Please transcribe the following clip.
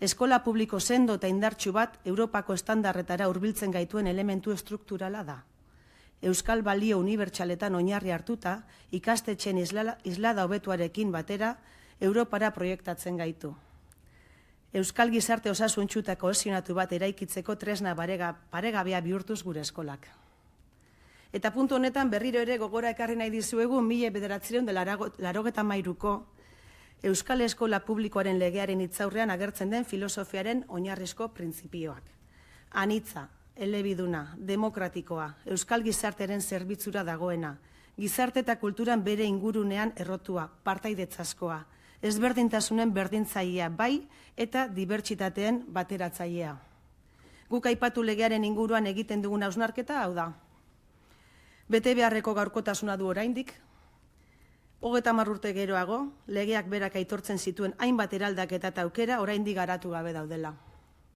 Eskola publiko sendo eta indartsu bat Europako estandarretara hurbiltzen gaituen elementu estrukturala da. Euskal balio unibertsaletan oinarri hartuta, ikastetxeen islada hobetuarekin batera, Europara proiektatzen gaitu. Euskal gizarte osasuntsu eta kohesionatu bat eraikitzeko tresna paregabea bihurtuz gure eskolak. Eta puntu honetan berriro ere gogora ekarri nahi dizuegu 1983ko Euskal Eskola Publikoaren legearen hitzaurrean agertzen den filosofiaren oinarrizko printzipioak. Anitza, elebiduna, demokratikoa, euskal gizartearen zerbitzura dagoena, gizarte eta kulturan bere ingurunean errotua, partaidetzaskoa, ezberdintasunen berdintzailea bai eta dibertsitateen bateratzailea. Guk aipatu legearen inguruan egiten dugun hausnarketa hau da. Bete beharreko gaurkotasuna du oraindik, 30 urte geroago, legeak berak aitortzen zituen hainbat eraldaketa eta aukera oraindik garatu gabe daudela.